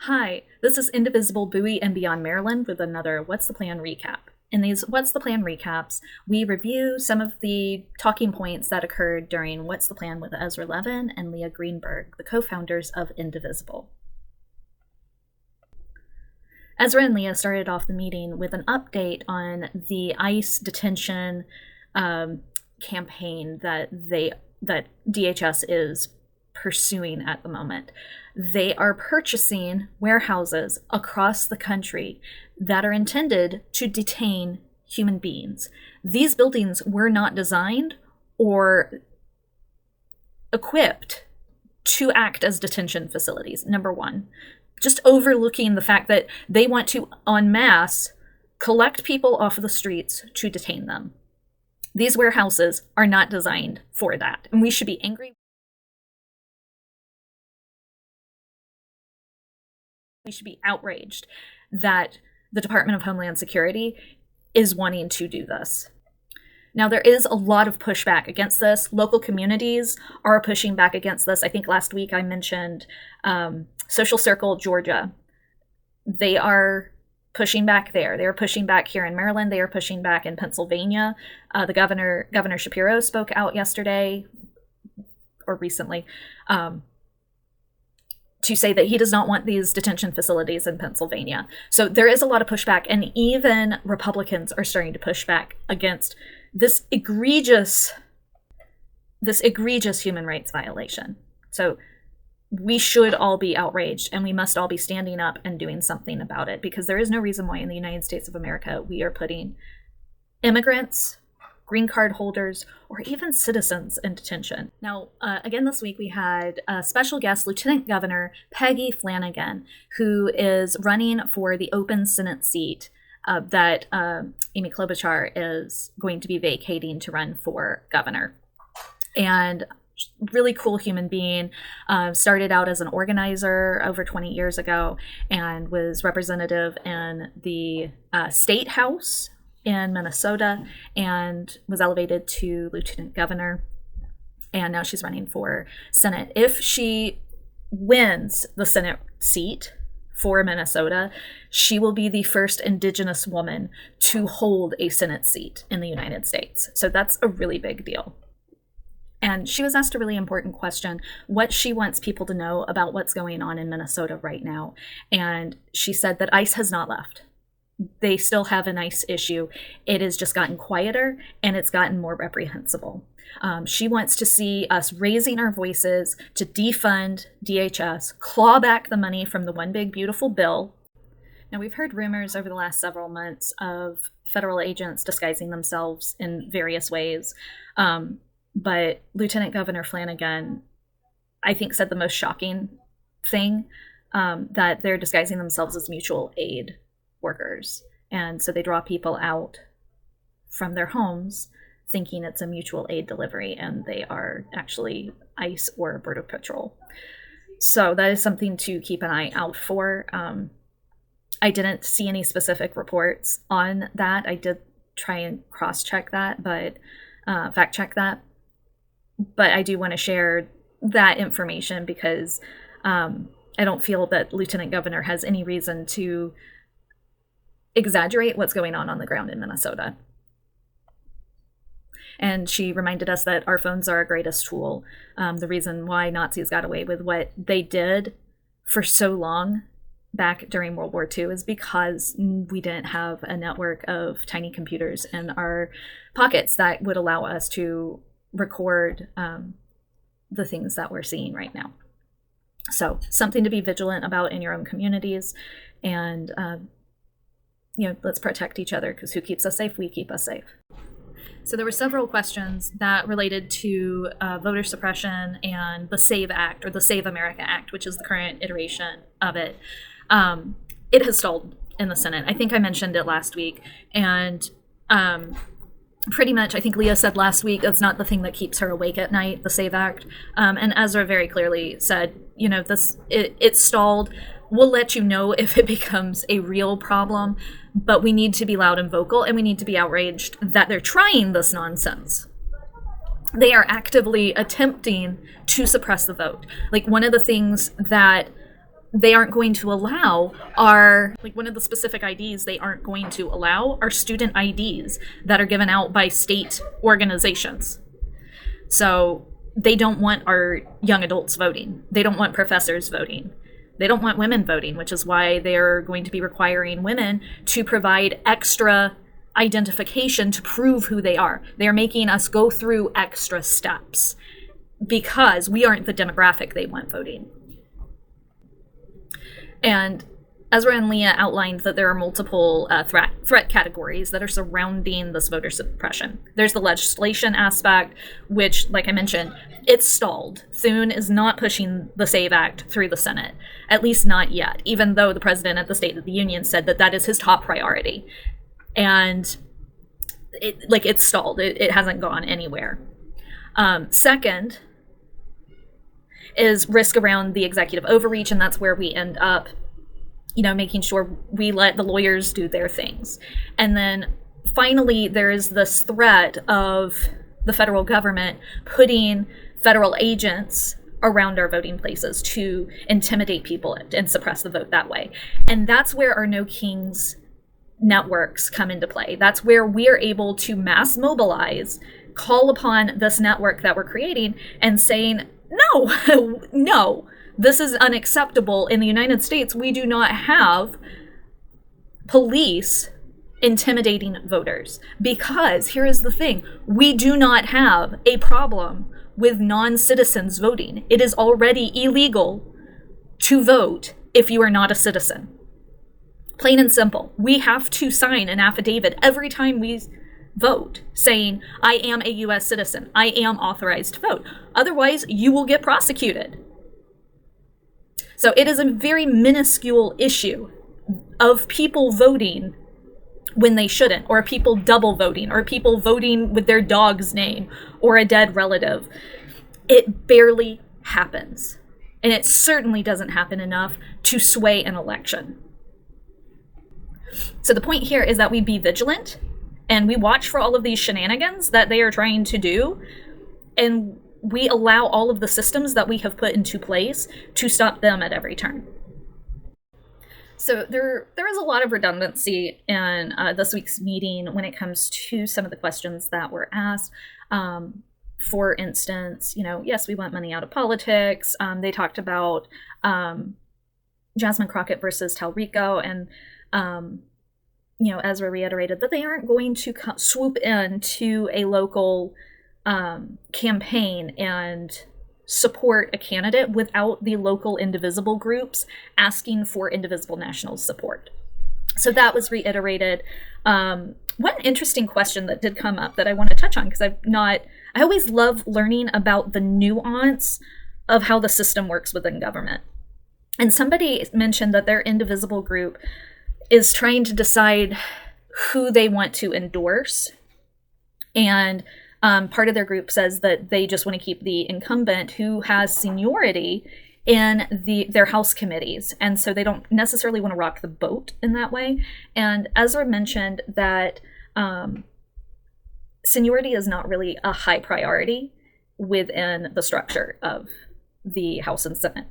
Hi, this is Indivisible Bowie and Beyond Maryland with another What's the Plan recap. In these What's the Plan recaps, we review some of the talking points that occurred during What's the Plan with Ezra Levin and Leah Greenberg, the co-founders of Indivisible. Ezra and Leah started off the meeting with an update on the ICE detention campaign that DHS is pursuing at the moment. They are purchasing warehouses across the country that are intended to detain human beings. These buildings were not designed or equipped to act as detention facilities, number one. Just overlooking the fact that they want to en masse collect people off of the streets to detain them. These warehouses are not designed for that, and we should be angry. We should be outraged that the Department of Homeland Security is wanting to do this. Now, there is a lot of pushback against this. Local communities are pushing back against this. I think last week I mentioned Social Circle, Georgia. They are pushing back there. They are pushing back here in Maryland. They are pushing back in Pennsylvania. The Governor Shapiro spoke out yesterday or recently to say that he does not want these detention facilities in Pennsylvania. So there is a lot of pushback, and even Republicans are starting to push back against this egregious human rights violation. So we should all be outraged, and we must all be standing up and doing something about it, because there is no reason why in the United States of America we are putting immigrants, green card holders, or even citizens in detention. Now, again this week we had a special guest, Lieutenant Governor Peggy Flanagan, who is running for the open Senate seat that Amy Klobuchar is going to be vacating to run for governor. And really cool human being, started out as an organizer over 20 years ago and was representative in the state house in Minnesota and was elevated to lieutenant governor. And now she's running for Senate. If she wins the Senate seat for Minnesota, she will be the first Indigenous woman to hold a Senate seat in the United States. So that's a really big deal. And she was asked a really important question, what she wants people to know about what's going on in Minnesota right now. And she said that ICE has not left. They still have an ICE issue. It has just gotten quieter and it's gotten more reprehensible. She wants to see us raising our voices to defund DHS, claw back the money from the One Big Beautiful Bill. Now, we've heard rumors over the last several months of federal agents disguising themselves in various ways. But Lieutenant Governor Flanagan, I think, said the most shocking thing, that they're disguising themselves as mutual aid workers. And so they draw people out from their homes thinking it's a mutual aid delivery, and they are actually ICE or Border Patrol. So that is something to keep an eye out for. I didn't see any specific reports on that. I did try and cross-check that, but fact-check that. But I do want to share that information because I don't feel that Lieutenant Governor has any reason to exaggerate what's going on the ground in Minnesota. And she reminded us that our phones are our greatest tool. The reason why Nazis got away with what they did for so long back during World War II is because we didn't have a network of tiny computers in our pockets that would allow us to record the things that we're seeing right now. So something to be vigilant about in your own communities, and let's protect each other, because who keeps us safe? We keep us safe. So there were several questions that related to voter suppression and the SAVE Act, or the Save America Act, which is the current iteration of it. It has stalled in the Senate. I think I mentioned it last week, and pretty much, I think Leah said last week, that's not the thing that keeps her awake at night, the SAVE Act. And Ezra very clearly said, it stalled. We'll let you know if it becomes a real problem, but we need to be loud and vocal, and we need to be outraged that they're trying this nonsense. They are actively attempting to suppress the vote. Like, one of the things that they aren't going to allow are, like, one of the specific IDs they aren't going to allow are student IDs that are given out by state organizations. So they don't want our young adults voting. They don't want professors voting. They don't want women voting, which is why they're going to be requiring women to provide extra identification to prove who they are. They're making us go through extra steps because we aren't the demographic they want voting. And Ezra and Leah outlined that there are multiple threat categories that are surrounding this voter suppression. There's the legislation aspect, which, like I mentioned, it's stalled. Thune is not pushing the SAVE Act through the Senate, at least not yet, even though the president at the State of the Union said that that is his top priority. And it's stalled. It hasn't gone anywhere. Second is risk around the executive overreach, and that's where we end up, making sure we let the lawyers do their things. And then finally, there is this threat of the federal government putting federal agents around our voting places to intimidate people and suppress the vote that way. And that's where our No Kings networks come into play. That's where we are able to mass mobilize, call upon this network that we're creating and saying, no, no, this is unacceptable. In the United States, we do not have police intimidating voters, because here is the thing: we do not have a problem with non-citizens voting. It is already illegal to vote if you are not a citizen. Plain and simple. We have to sign an affidavit every time we vote saying, I am a U.S. citizen. I am authorized to vote. Otherwise, you will get prosecuted. So it is a very minuscule issue of people voting when they shouldn't, or people double voting, or people voting with their dog's name or a dead relative. It barely happens. And it certainly doesn't happen enough to sway an election. So the point here is that we be vigilant and we watch for all of these shenanigans that they are trying to do, and we allow all of the systems that we have put into place to stop them at every turn. So there is a lot of redundancy in this week's meeting when it comes to some of the questions that were asked. For instance, yes, we want money out of politics. They talked about Jasmine Crockett versus Talrico, and Ezra reiterated that they aren't going to swoop in to a local campaign and support a candidate without the local Indivisible groups asking for Indivisible National's support. So that was reiterated. One interesting question that did come up that I want to touch on, because I always love learning about the nuance of how the system works within government. And somebody mentioned that their Indivisible group is trying to decide who they want to endorse. And part of their group says that they just want to keep the incumbent who has seniority in their House committees. And so they don't necessarily want to rock the boat in that way. And Ezra mentioned that seniority is not really a high priority within the structure of the House and Senate.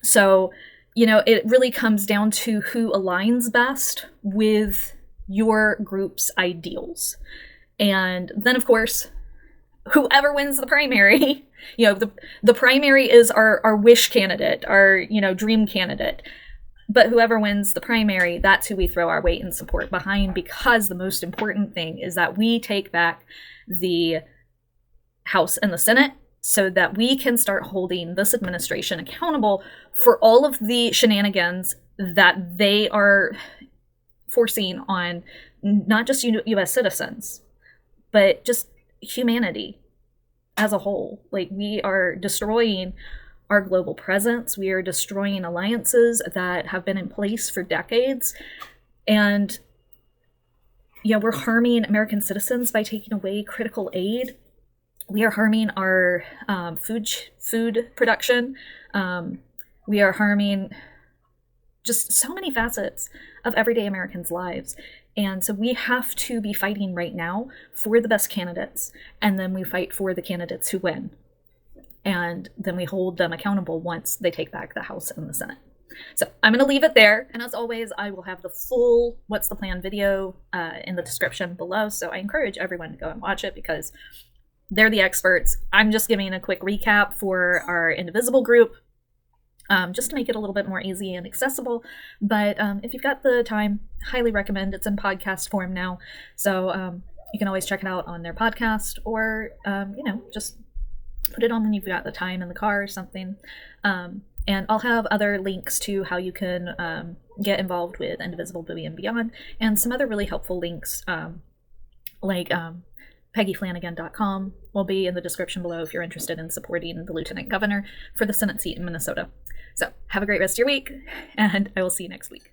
So, it really comes down to who aligns best with your group's ideals. And then, of course, whoever wins the primary, the primary is our wish candidate, our, dream candidate. But whoever wins the primary, that's who we throw our weight and support behind, because the most important thing is that we take back the House and the Senate so that we can start holding this administration accountable for all of the shenanigans that they are forcing on not just U.S. citizens, but just humanity as a whole. Like, we are destroying our global presence. We are destroying alliances that have been in place for decades. And we're harming American citizens by taking away critical aid. We are harming our food production. We are harming just so many facets of everyday Americans' lives. And so we have to be fighting right now for the best candidates, and then we fight for the candidates who win. And then we hold them accountable once they take back the House and the Senate. So I'm going to leave it there. And as always, I will have the full What's the Plan video in the description below. So I encourage everyone to go and watch it because they're the experts. I'm just giving a quick recap for our Indivisible group, just to make it a little bit more easy and accessible. But if you've got the time, highly recommend. It's in podcast form now. So you can always check it out on their podcast or, just put it on when you've got the time in the car or something. And I'll have other links to how you can get involved with Indivisible, Bowie, and beyond, and some other really helpful links, like PeggyFlanagan.com will be in the description below if you're interested in supporting the Lieutenant Governor for the Senate seat in Minnesota. So have a great rest of your week, and I will see you next week.